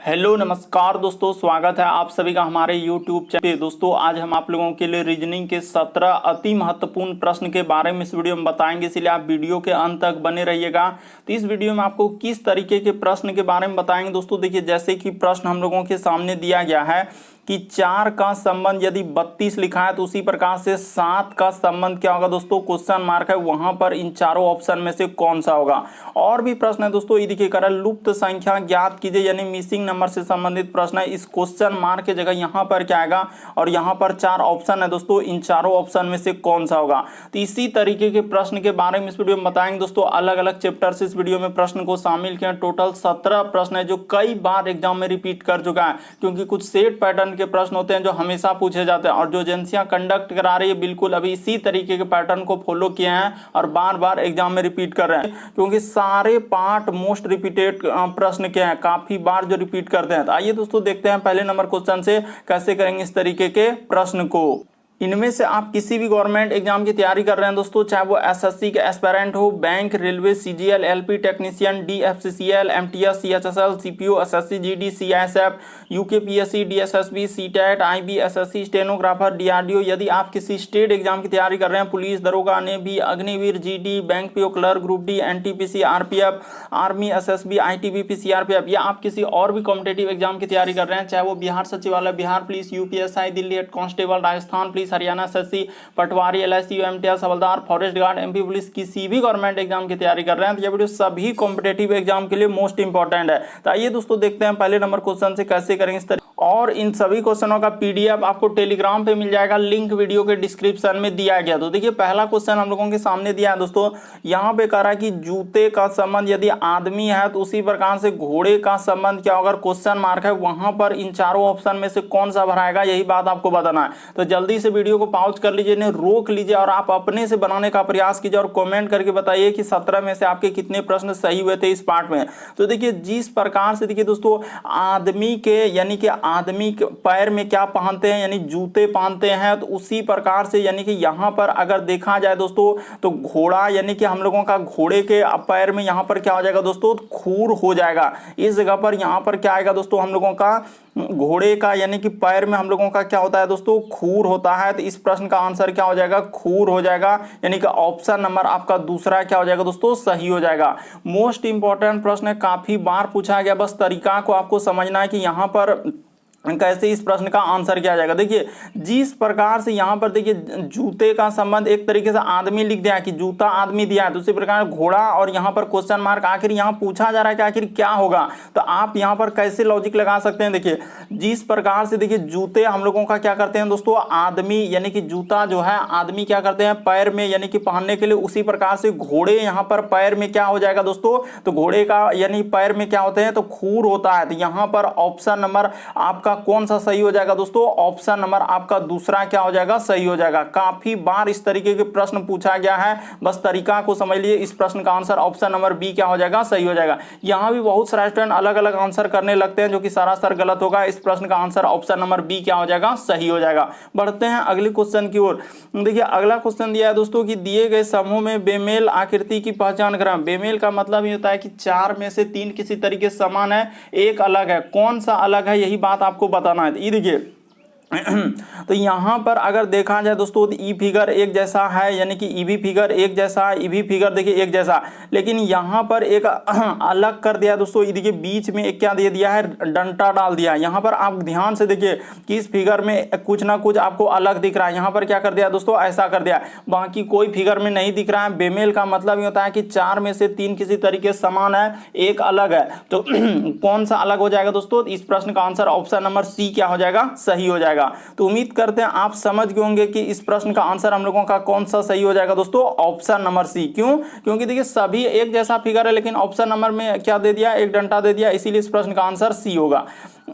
Hello नमस्कार दोस्तों, स्वागत है आप सभी का हमारे YouTube चैनल पे। दोस्तों आज हम आप लोगों के लिए रीजनिंग के 17 अति महत्वपूर्ण प्रश्न के बारे में इस वीडियो में बताएंगे, इसलिए आप वीडियो के अंत तक बने रहिएगा। तो इस वीडियो में आपको किस तरीके के प्रश्न के बारे में बताएंगे दोस्तों। देखिए, जैसे कि प्रश्न हम लोगों के सामने दिया गया है कि 4 का संबंध यदि 32 लिखा है तो उसी प्रकार से 7 का संबंध क्या होगा दोस्तों, क्वेश्चन मार्क है, वहां पर इन चारों ऑप्शन में से कौन सा होगा। और भी प्रश्न है दोस्तों, ये देखिए कर लुप्त संख्या ज्ञात कीजिए, यानी मिसिंग नंबर से संबंधित प्रश्न है। इस क्वेश्चन मार्क की जगह यहाँ पर क्या आएगा, और यहाँ पर 4 ऑप्शन है दोस्तों, इन चारों ऑप्शन में से कौन सा होगा। तो इसी तरीके के प्रश्न के बारे में इस वीडियो में बताएंगे दोस्तों। अलग अलग चैप्टर से इस वीडियो में प्रश्न को शामिल किया। टोटल 17 प्रश्न है जो कई बार एग्जाम में रिपीट कर चुका है, क्योंकि कुछ सेट पैटर्न के प्रश्न होते हैं जो हमेशा पूछे जाते हैं, और जो एजेंसियां कंडक्ट करा रही है बिल्कुल अभी इसी तरीके के पैटर्न को फॉलो किए हैं और बार बार एग्जाम में रिपीट कर रहे हैं, क्योंकि सारे पार्ट मोस्ट रिपीटेड प्रश्न के हैं, काफी बार जो रिपीट करते हैं। तो आइए दोस्तों देखते हैं पहले नंबर क्वेश्चन से कैसे करेंगे इस तरीके के प्रश्न को। इनमें से आप किसी भी गवर्नमेंट एग्जाम की तैयारी कर रहे हैं दोस्तों, चाहे वो एसएससी के एस्पिरेंट हो, bank, railway, CGL, LP technician, DFCCL, MTS, CHSL, CPO, SSC, GD, CISF, UKPSC, DSSB, CTET, IB, SSC, stenographer, DRDO. यदि आप किसी स्टेट एग्जाम की तैयारी कर रहे हैं, पुलिस, दरोगा, navy, Agniveer, GD, bank PO clerk, group D, NTPC, RPF, army, SSB, ITBP, CRPF, या आप किसी और भी कॉम्पिटेटिव एग्जाम की तैयारी कर रहे हैं, चाहे वो बिहार सचिवालय, Bihar police, UPSI, Delhi head constable, Rajasthan police, Haryana SSC, पटवारी, एलआईसी, एमटीएस, हवलदार, फॉरेस्ट गार्ड, एमपी पुलिस, किसी भी गवर्नमेंट एग्जाम की तैयारी कर रहे हैं, तो ये वीडियो सभी कॉम्पिटेटिव एग्जाम के लिए मोस्ट इंपॉर्टेंट है। तो आइए दोस्तों देखते हैं पहले नंबर क्वेश्चन से कैसे करेंगे इस तरह। और इन सभी क्वेश्चनों का पीडीएफ आपको टेलीग्राम पे मिल जाएगा, लिंक वीडियो के डिस्क्रिप्शन में दिया गया। तो देखिए पहला क्वेश्चन हम लोगों के सामने दिया है दोस्तों, यहाँ पे कह रहा है कि जूते का संबंध यदि आदमी है तो उसी प्रकार से घोड़े का संबंध क्या होगा, क्वेश्चन मार्क है, वहां पर इन चारों ऑप्शन में से कौन सा भराएगा, यही बात आपको बताना है। तो जल्दी से वीडियो को पॉज कर लीजिए, इन्हें रोक लीजिए और आप अपने से बनाने का प्रयास कीजिए और कमेंट करके बताइए कि 17 में से आपके कितने प्रश्न सही हुए थे इस पार्ट में। तो देखिए जिस प्रकार से देखिए दोस्तों, आदमी के यानी कि आदमी के पैर में क्या पहनते हैं, यानी जूते पहनते हैं, तो उसी प्रकार से यानी कि यहाँ पर अगर देखा जाए दोस्तों तो घोड़ा यानी कि हम लोगों का घोड़े के पैर में यहाँ पर क्या हो जाएगा दोस्तों, खूर हो जाएगा। इस जगह पर यहाँ पर क्या आएगा दोस्तों, हम लोगों का घोड़े का यानी कि पैर में हम लोगों का क्या होता है दोस्तों, खूर होता है। तो इस प्रश्न का आंसर क्या हो जाएगा, खूर हो जाएगा, यानी कि ऑप्शन नंबर आपका दूसरा क्या हो जाएगा दोस्तों, सही हो जाएगा। मोस्ट इंपॉर्टेंट प्रश्न है, काफी बार पूछा गया, बस तरीका को आपको समझना है कि यहाँ पर कैसे इस प्रश्न का आंसर किया जाएगा। देखिए जिस प्रकार से यहाँ पर देखिए जूते का संबंध एक तरीके से आदमी लिख दिया है कि जूता आदमी दिया है, तो उसी प्रकार घोड़ा, और यहाँ पर क्वेश्चन मार्क, आखिर यहाँ पूछा जा रहा है कि आखिर क्या होगा, तो आप यहाँ पर कैसे लॉजिक लगा सकते हैं। देखिए जिस प्रकार से देखिए जूते हम लोगों का क्या करते हैं दोस्तों, आदमी यानी कि जूता जो है आदमी क्या करते हैं पैर में यानी कि पहनने के लिए, उसी प्रकार से घोड़े यहाँ पर पैर में क्या हो जाएगा दोस्तों, तो घोड़े का यानी पैर में क्या होते हैं, तो खूर होता है। तो यहाँ पर ऑप्शन नंबर आपका कौन सा सही हो जाएगा दोस्तों, ऑप्शन नंबर आपका दूसरा क्या हो जाएगा, सही हो जाएगा। काफी बार इस तरीके के प्रश्न पूछा गया है, बस तरीका को समझ लीजिए। इस प्रश्न का आंसर ऑप्शन नंबर बी क्या हो जाएगा, सही हो जाएगा। यहां भी बहुत सारे स्टूडेंट अलग अलग आंसर करने लगते हैं, जो कि सरासर गलत होगा। इस प्रश्न का आंसर ऑप्शन नंबर बी क्या हो जाएगा, सही हो जाएगा। बढ़ते हैं अगले क्वेश्चन की ओर। देखिए अगला क्वेश्चन दिया है दोस्तों कि दिए गए समूह में बेमेल आकृति की पहचान करें। बेमेल का मतलब ये होता है कि 4 में से 3 किसी तरीके समान है, एक अलग है, कौन सा अलग है यही बात आपको बताना है। ये देखिए तो यहाँ पर अगर देखा जाए दोस्तों, ई फिगर एक जैसा है, यानी कि ईवी फिगर एक जैसा है, ईवी फिगर देखिए एक जैसा, लेकिन यहाँ पर एक अलग कर दिया दोस्तों। ये देखिए बीच में एक क्या दे दिया है, डंटा डाल दिया। यहाँ पर आप ध्यान से देखिए कि इस फिगर में कुछ ना कुछ आपको अलग दिख रहा है, यहाँ पर क्या कर दिया दोस्तों, ऐसा कर दिया, बाकी कोई फिगर में नहीं दिख रहा है। बेमेल का मतलब ये होता है कि 4 में से 3 किसी तरीके समान है, एक अलग है, तो कौन सा अलग हो जाएगा दोस्तों, इस प्रश्न का आंसर ऑप्शन नंबर सी क्या हो जाएगा, सही हो जाएगा। तो उम्मीद करते हैं आप समझ गए होंगे कि इस प्रश्न का आंसर हम लोगों का कौन सा सही हो जाएगा दोस्तों, ऑप्शन नंबर सी। क्यों, क्योंकि देखिए सभी एक जैसा फिगर है, लेकिन ऑप्शन नंबर में क्या दे दिया, एक डंटा दे दिया, इसीलिए इस प्रश्न का आंसर सी होगा।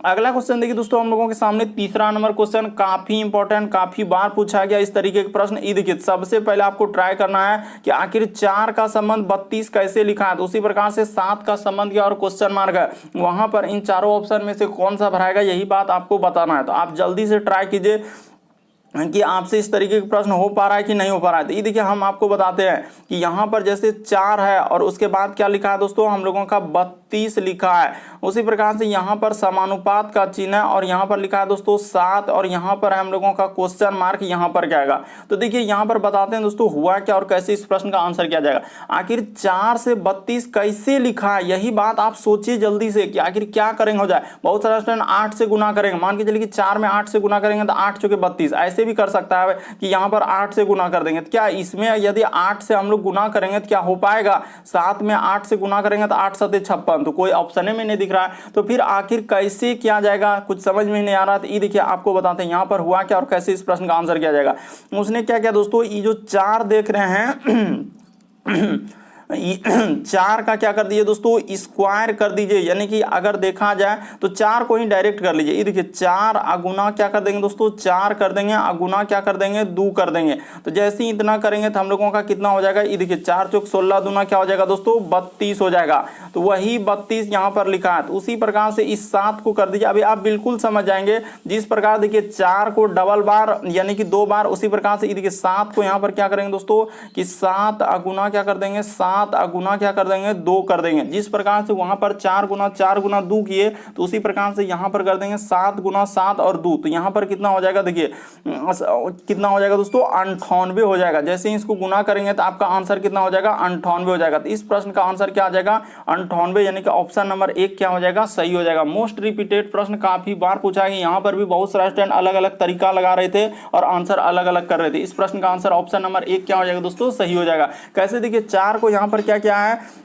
अगला क्वेश्चन देखिए दोस्तों, हम लोगों के सामने तीसरा नंबर क्वेश्चन, काफी इंपॉर्टेंट, काफी बार पूछा गया इस तरीके के प्रश्न। ये देखिए सबसे पहले आपको ट्राई करना है कि आखिर 4 का संबंध 32 कैसे लिखा है, तो उसी प्रकार से 7 का संबंध क्या और क्वेश्चन मार्क है, वहां पर इन चारों ऑप्शन में से कौन सा भराएगा, यही बात आपको बताना है। तो आप जल्दी से ट्राई कीजिए कि आपसे इस तरीके का प्रश्न हो पा रहा है कि नहीं हो पा रहा है। तो ये देखिए हम आपको बताते हैं कि यहाँ पर जैसे 4 है और उसके बाद क्या लिखा है दोस्तों, हम लोगों का 32 लिखा है। उसी प्रकार से यहाँ पर समानुपात का चिन्ह है और यहाँ पर लिखा है दोस्तों 7 और यहाँ पर हम लोगों का क्वेश्चन मार्क यहाँ पर क्या आएगा। तो देखिए यहाँ पर बताते हैं दोस्तों हुआ क्या और कैसे इस प्रश्न का आंसर किया जाएगा। आखिर 4 से 32 कैसे लिखा है, यही बात आप सोचिए जल्दी से कि आखिर क्या करेंगे हो जाए। बहुत सारा स्टूडेंट 8 से गुना करेंगे, मान के चलिए कि 4 में 8 से गुना करेंगे तो 8 चौके 32, ऐसे भी कर सकता है कि यहाँ पर 8 से गुना कर देंगे। तो क्या इसमें यदि 8 से हम लोग गुना करेंगे तो क्या हो पाएगा, 7 में 8 से गुना करेंगे तो 8 7 56, तो कोई ऑप्शन में नहीं दिख रहा है। तो फिर आखिर कैसे किया जाएगा, कुछ समझ में नहीं आ रहा। तो ये देखिए आपको बताते हैं यहाँ पर हुआ क्या और कैसे इस प्रश्न का आंसर किया जाएगा। उसने क्या किया दोस्तों, ये जो 4 देख रहे हैं 4 का क्या कर दीजिए दोस्तों, स्क्वायर कर दीजिए, यानी कि अगर देखा जाए तो 4 को ही डायरेक्ट कर लीजिए। ये देखिए 4 अगुना क्या कर देंगे दोस्तों, 4 कर देंगे, अगुना क्या कर देंगे 2 कर देंगे। तो जैसे ही इतना करेंगे तो हम लोगों का कितना हो जाएगा, ये देखिए 4 चौक 16 दूना क्या हो जाएगा दोस्तों 32 हो जाएगा। तो वही 32 यहाँ पर लिखा है। तो उसी प्रकार से इस 7 को कर दीजिए। अभी आप बिल्कुल समझ जाएंगे जिस प्रकार देखिए 4 को डबल बार यानी कि 2 बार, उसी प्रकार से देखिए 7 को यहाँ पर क्या करेंगे दोस्तों कि 7 अगुना क्या कर देंगे, 7 अगुना क्या कर देंगे 2 कर देंगे। जिस प्रकार से वहां पर 4 गुना 2 किए तो उसी प्रकार से यहां पर कर देंगे 7 गुना 7 और 2। तो यहां पर कितना हो जाएगा, देखिए कितना हो जाएगा दोस्तों 98 हो जाएगा। जैसे ही इसको गुना करेंगे तो आपका आंसर कितना हो जाएगा 98 हो जाएगा। तो इस प्रश्न का आंसर क्या आ जाएगा 98, यानी कि ऑप्शन नंबर 1 क्या हो जाएगा, सही हो जाएगा। मोस्ट रिपीटेड प्रश्न काफी बार पूछा है, यहाँ पर भी बहुत सारे स्टूडेंट अलग अलग तरीका लगा रहे थे और आंसर अलग अलग कर रहे थे। इस प्रश्न का आंसर ऑप्शन नंबर 1 क्या हो जाएगा दोस्तों, सही हो जाएगा। कैसे, देखिए 4 को यहाँ पर क्या है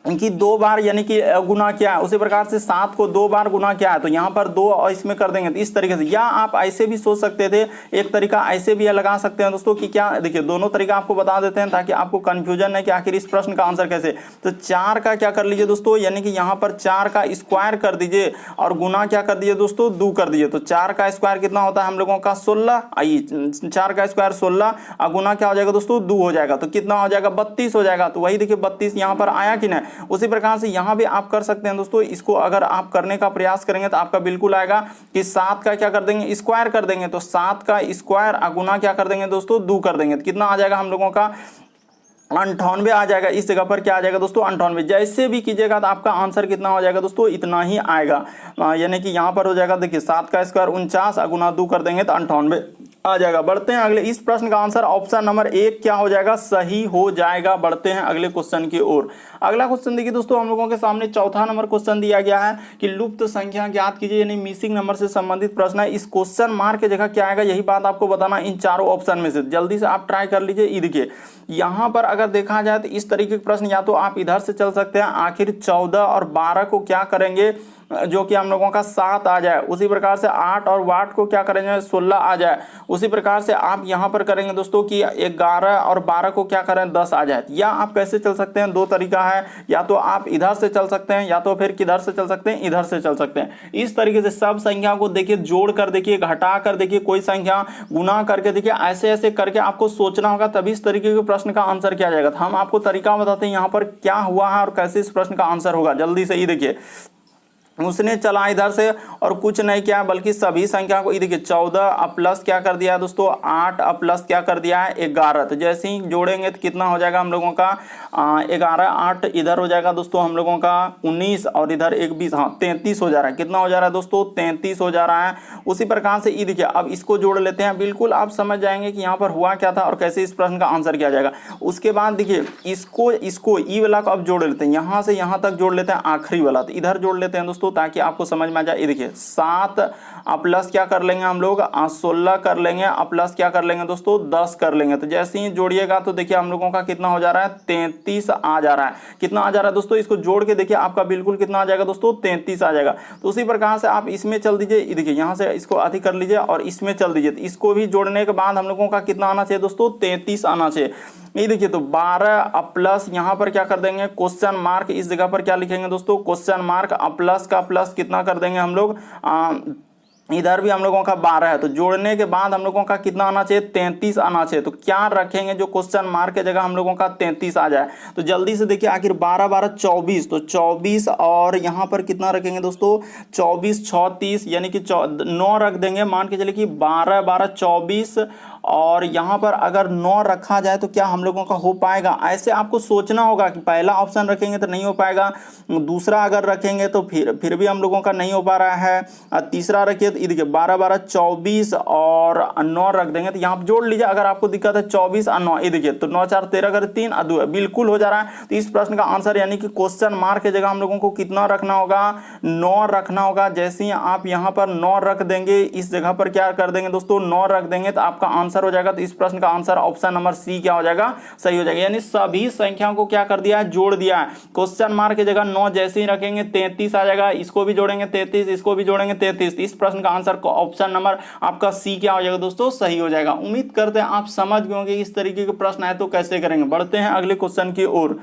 कि 2 बार यानी कि गुना किया है, उसी प्रकार से 7 को 2 बार गुना किया है तो यहाँ पर 2 और इसमें कर देंगे। तो इस तरीके से, या आप ऐसे भी सोच सकते थे, एक तरीका ऐसे भी लगा सकते हैं दोस्तों कि क्या, देखिए दोनों तरीका आपको बता देते हैं ताकि आपको कंफ्यूजन है कि आखिर इस प्रश्न का आंसर कैसे। तो 4 का क्या कर लीजिए दोस्तों, यानी कि यहाँ पर 4 का स्क्वायर कर दीजिए और गुना क्या कर दीजिए दोस्तों 2 कर दीजिए। तो 4 का स्क्वायर कितना होता है हम लोगों का 16, आइए 4 का स्क्वायर 16 और गुना क्या हो जाएगा दोस्तों 2 हो जाएगा। तो कितना हो जाएगा 32 हो जाएगा। तो वही देखिए 32 यहाँ पर आया कि नहीं। उसी प्रकार से यहाँ भी आप कर सकते हैं दोस्तों, इसको अगर आप करने का प्रयास करेंगे तो आपका बिल्कुल आएगा कि 7 का क्या कर देंगे स्क्वायर कर देंगे। तो 7 का स्क्वायर अगुना क्या कर देंगे दोस्तों 2 कर देंगे। तो कितना आ जाएगा हम लोगों का 98 आ जाएगा। इस जगह पर क्या आ जाएगा दोस्तों 98। जैसे भी कीजिएगा तो आपका आंसर कितना हो जाएगा दोस्तों, इतना ही आएगा। यानी कि यहाँ पर हो जाएगा, देखिए 7 का स्क्वायर 49 अगुना 2 कर देंगे तो 98 आ जाएगा। बढ़ते हैं अगले। इस प्रश्न का आंसर ऑप्शन नंबर 1 क्या हो जाएगा, सही हो जाएगा। बढ़ते हैं अगले क्वेश्चन की ओर। अगला क्वेश्चन देखिए दोस्तों, हम लोगों के सामने चौथा नंबर क्वेश्चन दिया गया है कि लुप्त संख्या ज्ञात कीजिए, यानी मिसिंग नंबर से संबंधित प्रश्न है। इस क्वेश्चन मार्क की जगह क्या आएगा, यही बात आपको बताना इन चारों ऑप्शन में से। जल्दी से आप ट्राई कर लीजिए। ये देखिए यहाँ पर अगर देखा जाए तो इस तरीके के प्रश्न या तो आप इधर से चल सकते हैं, आखिर 14 और 12 को क्या करेंगे जो कि हम लोगों का 7 आ जाए। उसी प्रकार से 8 और वाट को क्या करेंगे 16 आ जाए। उसी प्रकार से आप यहाँ पर करेंगे दोस्तों कि 11 और 12 को क्या करें 10 आ जाए। या आप कैसे चल सकते हैं, 2 तरीका है, या तो आप इधर से चल सकते हैं या तो फिर किधर से चल सकते हैं, इधर से चल सकते हैं। इस तरीके से सब संख्या को देखिए, जोड़ कर देखिए, घटा कर देखिए, कोई संख्या गुना करके देखिए, ऐसे ऐसे करके आपको सोचना होगा, तभी इस तरीके के प्रश्न का आंसर किया जाएगा। तो हम आपको तरीका बताते हैं यहाँ पर क्या हुआ है और कैसे इस प्रश्न का आंसर होगा। जल्दी से ये देखिए, उसने चला इधर से और कुछ नहीं किया बल्कि सभी संख्या को, ये देखिए 14 प्लस क्या कर दिया है दोस्तों 8 प्लस क्या कर दिया है 11। तो जैसे ही जोड़ेंगे तो कितना हो जाएगा हम लोगों का 11, 8 इधर हो जाएगा दोस्तों हम लोगों का 19 और इधर 1 20, हाँ 33 हो जा रहा है। कितना हो जा रहा है दोस्तों 33 हो जा रहा है। उसी प्रकार से ये देखिए, अब इसको जोड़ लेते हैं, बिल्कुल आप समझ जाएंगे कि यहाँ पर हुआ क्या था और कैसे इस प्रश्न का आंसर किया जाएगा। उसके बाद देखिए इसको ई वाला को अब जोड़ लेते हैं, यहाँ से यहाँ तक जोड़ लेते हैं आखिरी वाला। तो इधर जोड़ लेते हैं दोस्तों ताकि आपको समझ में आ जाए। ये देखिए 7 प्लस क्या कर लेंगे हम लोग 16 कर लेंगे, प्लस क्या कर लेंगे दोस्तों 10 कर लेंगे। तो जैसे ही जोड़िएगा तो देखिए हम लोगों का कितना हो जा रहा है 33 आ जा रहा है। कितना आ जा रहा है दोस्तों, इसको जोड़ के देखिए आपका बिल्कुल कितना आ जाएगा दोस्तों 33 आ जाएगा। तो उसी प्रकार से आप इसमें चल दीजिए, देखिए यहाँ से इसको अधिक कर लीजिए और इसमें चल दीजिए। तो इसको भी जोड़ने के बाद हम लोगों का कितना आना चाहिए दोस्तों 33 आना चाहिए। ये देखिए तो 12 प्लस यहाँ पर क्या कर देंगे क्वेश्चन मार्क, इस जगह पर क्या लिखेंगे दोस्तों क्वेश्चन मार्क, प्लस का प्लस कितना कर देंगे हम लोग इधर भी हम लोगों का 12 है। तो जोड़ने के बाद हम लोगों का कितना आना चाहिए 33 आना चाहिए। तो क्या रखेंगे जो क्वेश्चन मार्क के जगह हम लोगों का 33 आ जाए। तो जल्दी से देखिए, आखिर 12 12 24, तो 24 और यहाँ पर कितना रखेंगे दोस्तों 24 6 30, यानी कि 9 रख देंगे। मान के चलिए कि 12 12 24 और यहाँ पर अगर 9 रखा जाए तो क्या हम लोगों का हो पाएगा? ऐसे आपको सोचना होगा कि पहला ऑप्शन रखेंगे तो नहीं हो पाएगा, दूसरा अगर रखेंगे तो फिर भी हम लोगों का नहीं हो पा रहा है, तीसरा रखिए तो देखिए 12 12 24 और 9 रख देंगे तो यहाँ पर जोड़ लीजिए। अगर आपको दिक्कत है 24 और 9, ये देखिए तो 9 4 13 अगर 3 और 2 बिल्कुल हो जा रहा है। तो इस प्रश्न का आंसर यानी कि क्वेश्चन मार्क की जगह हम लोगों को कितना रखना होगा? 9 रखना होगा। जैसे ही आप यहाँ पर 9 रख देंगे, इस जगह पर क्या कर देंगे दोस्तों? 9 रख देंगे तो आपका आंसर हो जाएगा। तो इस प्रश्न का आंसर ऑप्शन नंबर सी क्या हो जाएगा? सही हो जाएगा। यानी सभी संख्याओं को क्या कर दिया है? जोड़ दिया है। क्वेश्चन मार्क की जगह 9 जैसे ही रखेंगे 33 आ जाएगा, इसको भी जोड़ेंगे 33, इसको भी जोड़ेंगे 33। इस प्रश्न का आंसर ऑप्शन नंबर आपका सी क्या हो जाएगा दोस्तों? सही हो जाएगा। उम्मीद करते हैं आप समझ गए होंगे इस तरीके के प्रश्न आए तो कैसे करेंगे। बढ़ते हैं अगले क्वेश्चन की ओर।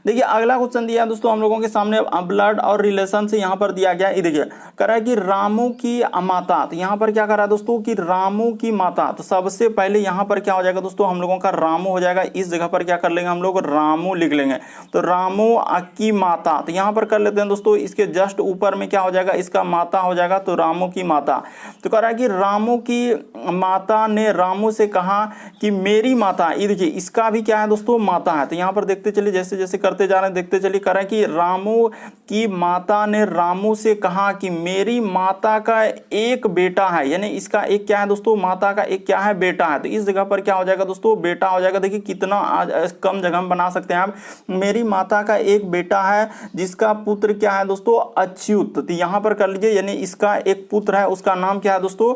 देखिए अगला क्वेश्चन दिया है दोस्तों हम लोगों के सामने, ब्लड और रिलेशन से यहाँ पर दिया गया है। देखिए कह रहा है कि रामू की माता, तो यहाँ पर क्या कर रहा है दोस्तों कि रामू की माता। तो सबसे पहले यहाँ पर क्या हो जाएगा दोस्तों? हम लोगों का रामू हो जाएगा। इस जगह पर क्या कर लेंगे हम लोग? रामू लिख लेंगे। तो रामू की माता, तो यहाँ पर कर लेते हैं दोस्तों, इसके जस्ट ऊपर में क्या हो जाएगा? इसका माता हो जाएगा। तो रामू की माता, तो कह रहा है कि रामू की माता ने रामू से कहा कि मेरी माता, ये देखिए इसका भी क्या है दोस्तों? माता है। तो यहाँ पर देखते चलिए, जैसे जैसे करते जा रहे हैं देखते चलिए। कह रहा है कि रामू की माता ने रामू से कहा कि मेरी माता का एक बेटा है, यानी इसका एक क्या है दोस्तों? माता का एक क्या है? बेटा है। तो इस जगह पर क्या हो जाएगा दोस्तों? बेटा हो जाएगा। देखिए कितना कम जगह में बना सकते हैं आप। मेरी माता का एक बेटा है जिसका पुत्र क्या है दोस्तों? अच्युत। तो यहाँ पर कर लीजिए, यानी इसका एक पुत्र है, उसका नाम क्या है दोस्तों?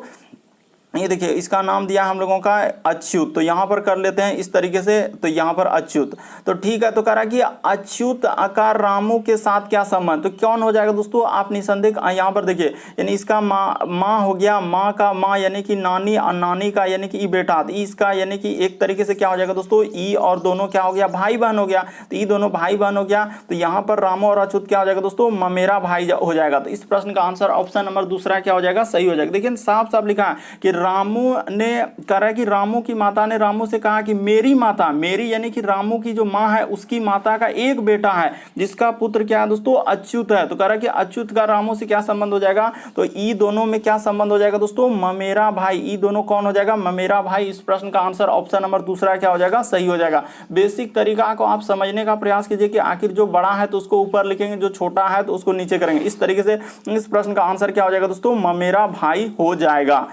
ये देखिए इसका नाम दिया हम लोगों का अच्युत। तो यहाँ पर कर लेते हैं इस तरीके से, तो यहाँ पर अच्युत। तो ठीक है, तो कह रहा है कि अच्युत का रामू के साथ क्या संबंध? तो कौन हो जाएगा दोस्तों? आप निसंदेह यहाँ पर देखिए, यानी इसका माँ हो गया, माँ का माँ यानी कि नानी, और नानी का यानी कि ई बेटा। इसका यानी कि एक तरीके से क्या हो जाएगा दोस्तों? ई और दोनों क्या हो गया? भाई बहन हो गया। तो ई दोनों भाई बहन हो गया। तो यहाँ पर रामू और अच्युत क्या हो जाएगा दोस्तों? ममेरा भाई हो जाएगा। तो इस प्रश्न का आंसर ऑप्शन नंबर दूसरा क्या हो जाएगा? सही हो जाएगा। देखिए साफ साफ लिखा है कि रामू ने कह रहा है कि रामू की माता ने रामू से कहा कि मेरी माता, मेरी यानी कि रामू की जो माँ है उसकी माता का एक बेटा है जिसका पुत्र क्या है दोस्तों? अच्युत है। तो कह रहा है कि अच्युत का रामू से क्या संबंध हो जाएगा? तो ई दोनों में क्या संबंध हो जाएगा दोस्तों? ममेरा भाई। ई दोनों कौन हो जाएगा? ममेरा भाई। इस प्रश्न का आंसर ऑप्शन नंबर दूसरा क्या हो जाएगा? सही हो जाएगा। बेसिक तरीका को आप समझने का प्रयास कीजिए कि आखिर जो बड़ा है तो उसको ऊपर लिखेंगे, जो छोटा है तो उसको नीचे करेंगे। इस तरीके से इस प्रश्न का आंसर क्या हो जाएगा दोस्तों? ममेरा भाई हो जाएगा।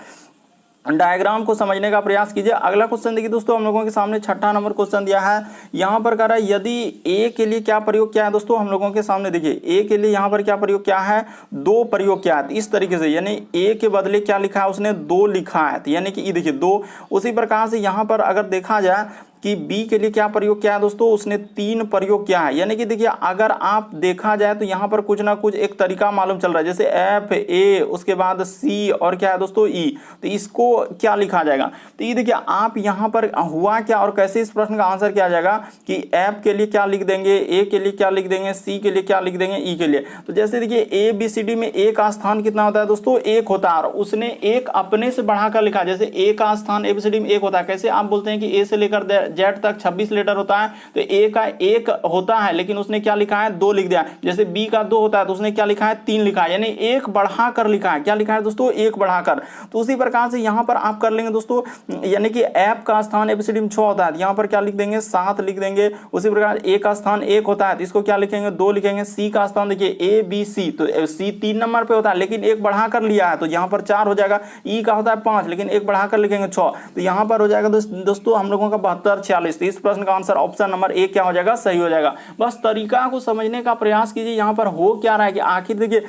डायग्राम को समझने का प्रयास कीजिए। अगला क्वेश्चन देखिए दोस्तों, हम लोगों के सामने छठा नंबर क्वेश्चन दिया है। यहाँ पर कह रहा है यदि ए के लिए क्या प्रयोग क्या है दोस्तों? हम लोगों के सामने देखिए ए के लिए यहाँ पर क्या प्रयोग क्या है? 2 प्रयोग क्या है? इस तरीके से, यानी ए के बदले क्या लिखा है उसने? 2 लिखा है। यानी कि ये देखिए 2। उसी प्रकार से यहाँ पर अगर देखा जाए कि बी के लिए क्या प्रयोग किया है दोस्तों? उसने 3 प्रयोग किया है। यानी कि देखिए अगर आप देखा जाए तो यहाँ पर कुछ ना कुछ एक तरीका मालूम चल रहा है, जैसे एफ, ए, उसके बाद सी और क्या है दोस्तों? ई। तो इसको क्या लिखा जाएगा? तो ये देखिए आप यहाँ पर हुआ क्या और कैसे इस प्रश्न का आंसर किया जाएगा कि एफ के लिए क्या लिख देंगे, ए के लिए क्या लिख देंगे, सी के लिए क्या लिख देंगे, ई के लिए। तो जैसे देखिए ए बी सी डी में ए का स्थान कितना होता है दोस्तों? 1 होता है, और उसने एक अपने से बढ़ाकर लिखा। जैसे ए का स्थान ए बी सी डी में 1 होता है। कैसे आप बोलते हैं कि ए से लेकर जेड तक 26 लेटर होता है, तो ए का 1 होता है लेकिन उसने क्या लिखा है? 2 लिख दिया। जैसे बी का 2 होता है तो उसने क्या लिखा है? 3 लिखा है, यानी 1 बढ़ाकर लिखा है। क्या लिखा है दोस्तों? 1 बढ़ाकर। तो उसी प्रकार से यहां पर आप कर लेंगे दोस्तों, यानी कि एफ का स्थान एबीसीडी में 6 होता है, यहां पर क्या लिख देंगे? 7 लिख देंगे। उसी प्रकार ए का स्थान 1 होता है तो इसको क्या लिखेंगे? 2 लिखेंगे। सी का स्थान देखिए ए बी सी, तो सी 3 नंबर पे होता है लेकिन 1 बढ़ाकर लिया है तो यहां पर 4 हो जाएगा। ई का होता है 5 लेकिन 1 बढ़ाकर लिखेंगे 6, तो यहां पर हो जाएगा दोस्तों हम लोगों का 72 46। इस प्रश्न का आंसर ऑप्शन नंबर ए क्या हो जाएगा? सही हो जाएगा। बस तरीका को समझने का प्रयास कीजिए। यहां पर हो क्या रहा है कि आखिर देखिए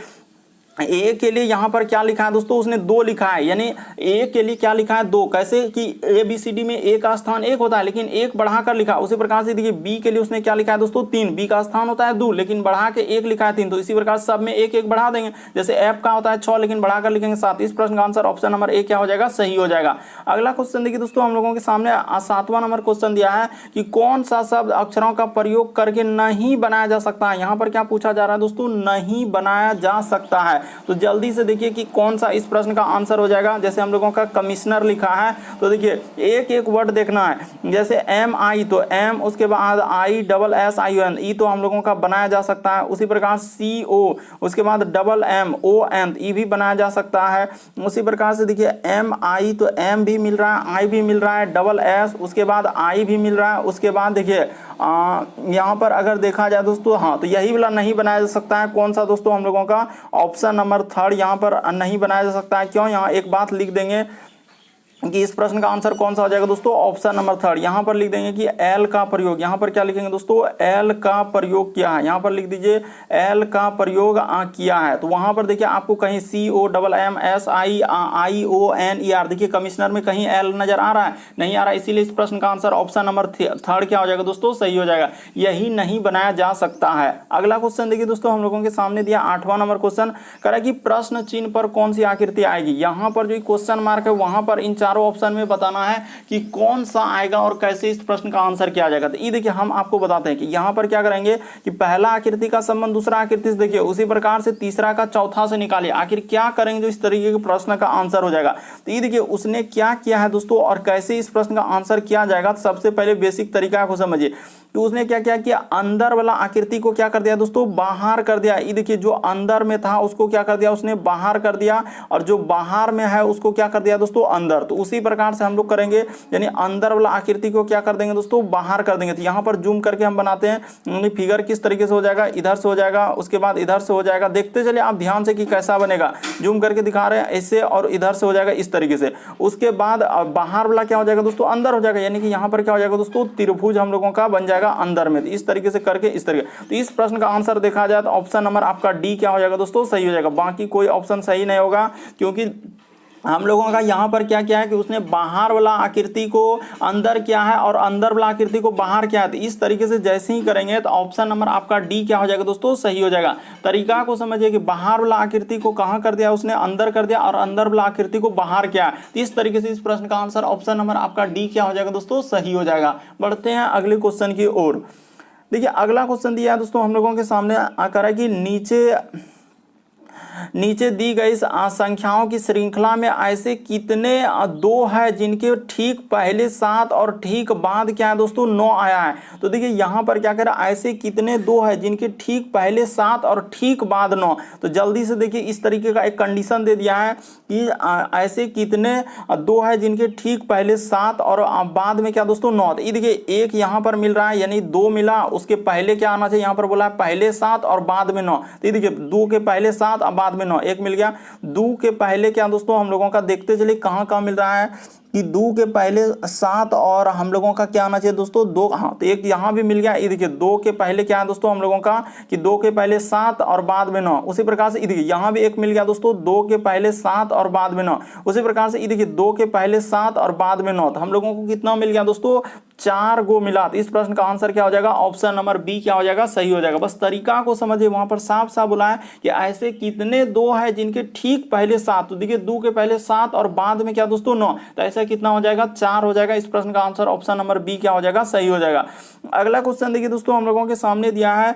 ए के लिए यहां पर क्या लिखा है दोस्तों? उसने 2 लिखा है, यानी ए के लिए क्या लिखा है? 2। कैसे कि ए बी सी डी में ए का स्थान 1 होता है लेकिन 1 बढ़ाकर लिखा। उसी प्रकार से देखिए बी के लिए उसने क्या लिखा है दोस्तों? 3। बी का स्थान होता है 2 लेकिन बढ़ा के 1 लिखा है 3, तो इसी प्रकार सब में 1 1 बढ़ा देंगे। जैसे एफ का होता है 6 लेकिन बढ़ाकर लिखेंगे 7। इस प्रश्न का आंसर ऑप्शन नंबर ए क्या हो जाएगा? सही हो जाएगा। अगला क्वेश्चन देखिए दोस्तों, हम लोगों के सामने 7वां नंबर क्वेश्चन दिया है कि कौन सा शब्द अक्षरों का प्रयोग करके नहीं बनाया जा सकता है। यहाँ पर क्या पूछा जा रहा है दोस्तों? नहीं बनाया जा सकता है। तो जल्दी से देखिए कि कौन सा इस प्रश्न का आंसर हो जाएगा। जैसे हम लोगों का कमिश्नर लिखा है तो देखिए एक एक वर्ड देखना है। जैसे MI तो M, उसके बाद ISSION ई तो हम लोगों का बनाया जा सकता है। उसी प्रकार CO, उसके बाद MMON ई भी बनाया जा सकता है। उसी प्रकार से देखिए MI तो M भी मिल रहा है, I भी मिल रहा है, SS, उसके बाद I भी मिल रहा है। उसके बाद देखिए यहाँ पर अगर देखा जाए दोस्तों, हाँ तो यही वाला नहीं बनाया जा सकता है। कौन सा दोस्तों? हम लोगों का ऑप्शन नंबर 3 यहाँ पर नहीं बनाया जा सकता है। क्यों? यहाँ एक बात लिख देंगे कि इस प्रश्न का आंसर कौन सा हो जाएगा दोस्तों? Option number 3। यहाँ पर लिख देंगे कि एल का प्रयोग, यहाँ पर क्या लिखेंगे दोस्तों? एल का प्रयोग किया है। यहाँ पर लिख दीजिए एल का प्रयोग किया है। तो वहाँ पर देखिए आपको कहीं COMMSIONER देखिए कमिश्नर में कहीं एल नजर आ रहा है? नहीं आ रहा है, इसीलिए इस प्रश्न का आंसर ऑप्शन नंबर 3 क्या हो जाएगा दोस्तों? सही हो जाएगा। यही नहीं बनाया जा सकता है। अगला क्वेश्चन देखिए दोस्तों, हम लोगों के सामने दिया 8वां नंबर क्वेश्चन, कह रहा है कि प्रश्न चिन्ह पर कौन सी आकृति आएगी। यहाँ पर जो क्वेश्चन मार्क है वहां पर इन चारों ऑप्शन में बताना है कि कौन सा आएगा और कैसे इस प्रश्न का आंसर किया जाएगा। तो ये देखिए हम आपको बताते हैं कि यहाँ पर क्या करेंगे कि पहला आकृति का संबंध दूसरा आकृति से देखिए, उसी प्रकार से तीसरा का चौथा से निकालिए। आखिर क्या करेंगे जो इस तरीके के प्रश्न का आंसर हो जाएगा। तो ये देखिए उसने क्या किया है दोस्तों और कैसे इस प्रश्न का आंसर किया जाएगा। तो सबसे पहले बेसिक तरीका को समझिए। तो उसने क्या किया कि अंदर वाला आकृति को क्या कर दिया दोस्तों? बाहर कर दिया। ये देखिए जो अंदर में था उसको क्या कर दिया? उसने बाहर कर दिया, और जो बाहर में है उसको क्या कर दिया दोस्तों? अंदर। तो उसी प्रकार से हम लोग करेंगे, यानी अंदर वाला आकृति को क्या कर देंगे दोस्तों? बाहर कर देंगे। तो यहाँ पर जूम करके हम बनाते हैं फिगर किस तरीके से हो जाएगा। इधर से हो जाएगा, उसके बाद इधर से हो जाएगा। देखते चलिए आप ध्यान से कि कैसा बनेगा। जूम करके दिखा रहे हैं ऐसे, और इधर से हो जाएगा इस तरीके से। उसके बाद बाहर वाला क्या हो जाएगा दोस्तों? अंदर हो जाएगा। यानी कि यहाँ पर क्या हो जाएगा दोस्तों? त्रिभुज हम लोगों का बन जाएगा अंदर में। तो इस तरीके से करके इस तरीके। तो इस प्रश्न का आंसर देखा जाए तो ऑप्शन नंबर आपका डी क्या हो जाएगा दोस्तों? सही हो जाएगा। बाकी कोई ऑप्शन सही नहीं होगा, क्योंकि हम लोगों का यहाँ पर क्या किया है कि उसने बाहर वाला आकृति को अंदर किया है और अंदर वाला आकृति को बाहर किया है। तो इस तरीके से जैसे ही करेंगे तो ऑप्शन नंबर आपका डी क्या हो जाएगा दोस्तों? सही हो जाएगा। तरीका को समझिए कि बाहर वाला आकृति को कहाँ कर दिया उसने? अंदर कर दिया, और अंदर वाला आकृति को बाहर किया। तो इस तरीके से इस प्रश्न का आंसर ऑप्शन नंबर आपका डी क्या हो जाएगा दोस्तों? सही हो जाएगा। बढ़ते हैं अगले क्वेश्चन की ओर। देखिए अगला क्वेश्चन दिया है दोस्तों हम लोगों के सामने आकर है कि नीचे दी गई संख्याओं की श्रृंखला में ऐसे कितने 2 है जिनके ठीक पहले 7 और ठीक बाद क्या है दोस्तों? 9 आया है। तो देखिए यहाँ पर क्या कह रहा है? ऐसे कितने 2 है जिनके ठीक पहले 7 और ठीक बाद 9। तो जल्दी से देखिए इस तरीके का एक कंडीशन दे दिया है कि ऐसे कितने 2 है जिनके ठीक पहले 7 और बाद में क्या दोस्तों? 9। तो ये देखिए एक यहाँ पर मिल रहा है, यानी 2 मिला, उसके पहले क्या आना चाहिए? यहाँ पर बोला है पहले 7 और बाद में 9। तो ये देखिए 2 के पहले 7 और बाद में 9, एक मिल गया। 2 के पहले क्या दोस्तों हम लोगों का? देखते चलिए कहाँ मिल रहा है कि 2 के पहले 7 और हम लोगों का क्या आना चाहिए दोस्तों? 2। हाँ तो एक यहाँ भी मिल गया। ये देखिए 2 के पहले क्या है दोस्तों हम लोगों का कि 2 के पहले 7 और बाद में 9। उसी प्रकार से ये देखिए यहाँ भी एक मिल गया दोस्तों, 2 के पहले 7 और बाद में 9। उसी प्रकार से ये देखिए 2 के पहले 7 और बाद में 9। तो हम लोगों को कितना मिल गया दोस्तों? 4 गो मिला। तो इस प्रश्न का आंसर क्या हो जाएगा? ऑप्शन नंबर बी क्या हो जाएगा? सही हो जाएगा। बस तरीका को समझिए, वहां पर साफ साफ बोला है कि ऐसे कितने 2 है जिनके ठीक पहले 7। तो देखिए 2 के पहले 7 और बाद में क्या दोस्तों? 9। तो ऐसा कितना हो जाएगा? 4 हो जाएगा। इस प्रश्न का आंसर ऑप्शन नंबर बी क्या हो जाएगा? सही हो जाएगा। अगला क्वेश्चन देखिए दोस्तों हम लोगों के सामने दिया है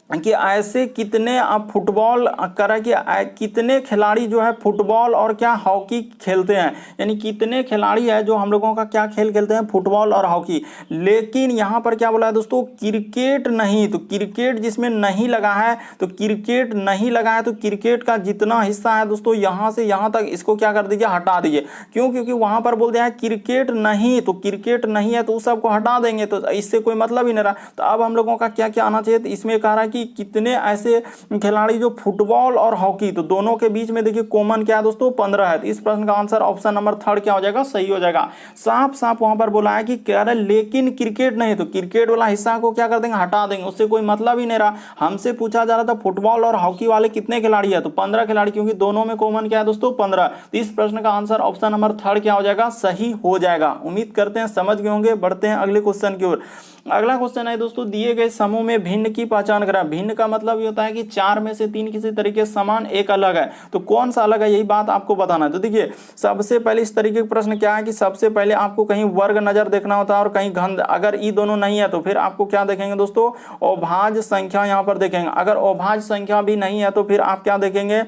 कि ऐसे कितने फुटबॉल करा कि कितने खिलाड़ी जो है फुटबॉल और क्या हॉकी खेलते हैं। यानी कितने खिलाड़ी है जो हम लोगों का क्या खेल खेलते हैं? फुटबॉल और हॉकी। लेकिन यहाँ पर क्या बोला है दोस्तों? क्रिकेट नहीं। तो क्रिकेट जिसमें नहीं लगा है, तो क्रिकेट नहीं लगा है, तो क्रिकेट का जितना हिस्सा है दोस्तों यहाँ से यहाँ तक इसको क्या कर दीजिए? हटा दीजिए। क्यों? क्योंकि वहां पर बोल दिया है क्रिकेट नहीं, तो क्रिकेट नहीं है तो उस सबको हटा देंगे, तो इससे कोई मतलब ही नहीं रहा। तो अब हम लोगों का क्या क्या आना चाहिए? तो इसमें कह रहा है कि कितने ऐसे खिलाड़ी जो फुटबॉल और हॉकी, तो दोनों के बीच में देखिए कॉमन क्या है दोस्तों? 15 है। तो इस प्रश्न का आंसर ऑप्शन नंबर 3 क्या हो जाएगा? सही हो जाएगा। साफ साफ वहां पर बोला है कि कह रहा है लेकिन क्रिकेट नहीं, तो क्रिकेट वाला हिस्सा को क्या कर देंगे? हटा देंगे, उससे कोई मतलब ही नहीं रहा। हमसे पूछा जा रहा था फुटबॉल और हॉकी वाले कितने खिलाड़ी है, तो 15 खिलाड़ी, क्योंकि दोनों में कॉमन क्या है दोस्तों? 15। तो इस प्रश्न का आंसर ऑप्शन नंबर 3 क्या हो जाएगा? सही हो जाएगा। उम्मीद करते हैं समझ गए होंगे। बढ़ते हैं अगले क्वेश्चन की ओर। अगला क्वेश्चन है दोस्तों, दिए गए समूह में भिन्न की पहचान करें। भिन्न का मतलब ये होता है कि 4 में से 3 किसी तरीके से समान, एक अलग है, तो कौन सा अलग है यही बात आपको बताना है। तो देखिए सबसे पहले इस तरीके का प्रश्न क्या है कि सबसे पहले आपको कहीं वर्ग नजर देखना होता है और कहीं घन। अगर ये दोनों नहीं है तो फिर आपको क्या देखेंगे दोस्तों, अभाज्य संख्या यहाँ पर देखेंगे। अगर अभाज्य संख्या भी नहीं है तो फिर आप क्या देखेंगे,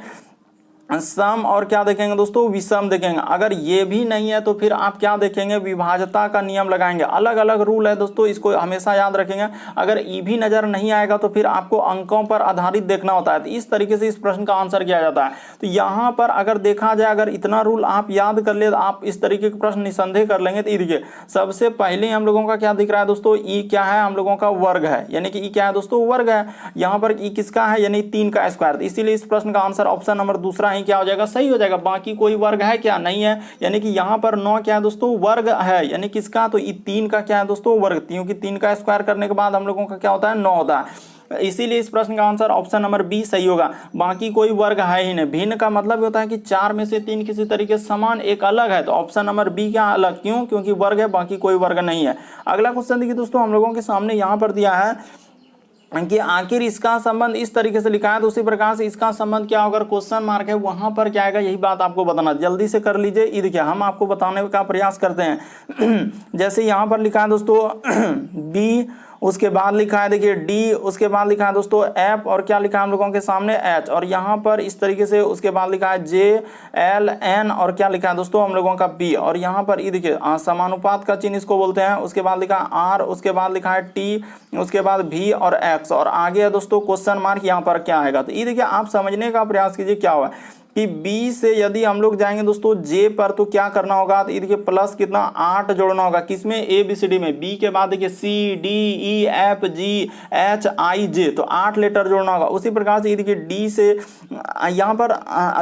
सम, और क्या देखेंगे दोस्तों, विषम देखेंगे। अगर ये भी नहीं है तो फिर आप क्या देखेंगे, विभाज्यता का नियम लगाएंगे। अलग अलग रूल है दोस्तों, इसको हमेशा याद रखेंगे। अगर ये भी नजर नहीं आएगा तो फिर आपको अंकों पर आधारित देखना होता है। तो इस तरीके से इस प्रश्न का आंसर किया जाता है। तो यहाँ पर अगर देखा जाए, अगर इतना रूल आप याद कर ले तो आप इस तरीके के प्रश्न निसंदेह कर लेंगे। तो देखिए सबसे पहले हम लोगों का क्या दिख रहा है दोस्तों, ई क्या है, हम लोगों का वर्ग है, यानी कि ई क्या है दोस्तों, वर्ग है। यहाँ पर ई किसका है, यानी 3 का स्क्वायर। इसीलिए इस प्रश्न का आंसर ऑप्शन नंबर दूसरा ही क्या हो जाएगा, सही हो जाएगा। बाकी कोई वर्ग है क्या, नहीं है, यानी कि यहाँ पर 9 क्या है दोस्तों, वर्ग है, यानी किसका, तो 3 का क्या है दोस्तों, वर्ग, क्योंकि 3 का स्क्वायर करने के बाद हम लोगों का क्या होता है, 9 होता है। इसीलिए इस प्रश्न का आंसर ऑप्शन नंबर बी सही होगा। बाकी कोई वर्ग है ही नहीं। भिन्न का मतलब होता है कि 4 में से 3 किसी तरीके से समान, एक अलग है, तो ऑप्शन नंबर बी क्या अलग, क्यों, क्योंकि वर्ग है, बाकी कोई वर्ग नहीं है। अगला क्वेश्चन देखिए दोस्तों, हम लोगों के सामने यहाँ पर दिया है कि आखिर इसका संबंध इस तरीके से लिखा है, तो उसी प्रकार से इसका संबंध क्या होगा, क्वेश्चन मार्क है वहां पर क्या आएगा, यही बात आपको बताना। जल्दी से कर लीजिए, ये देखिए हम आपको बताने का प्रयास करते हैं। जैसे यहाँ पर लिखा है दोस्तों बी, उसके बाद लिखा है देखिए डी, उसके बाद लिखा है दोस्तों एफ, और क्या लिखा है हम लोगों के सामने एच, और यहाँ पर इस तरीके से उसके बाद लिखा है जे एल एन, और क्या लिखा है दोस्तों हम लोगों का बी, और यहाँ पर ये देखिए समानुपात का चिन्ह इसको बोलते हैं। उसके बाद लिखा है आर, उसके बाद लिखा है टी, उसके बाद भी और एक्स, और आगे है दोस्तों क्वेश्चन मार्क, यहाँ पर क्या आएगा। तो ये देखिए आप समझने का प्रयास कीजिए क्या हुआ कि बी से यदि हम लोग जाएंगे दोस्तों जे पर, तो क्या करना होगा, तो ये देखिए प्लस कितना 8 जोड़ना होगा, किसमें, ए बी सी डी में। बी के बाद देखिए C D E F G H I J, तो 8 लेटर जोड़ना होगा। उसी प्रकार से ये देखिए डी से यहाँ पर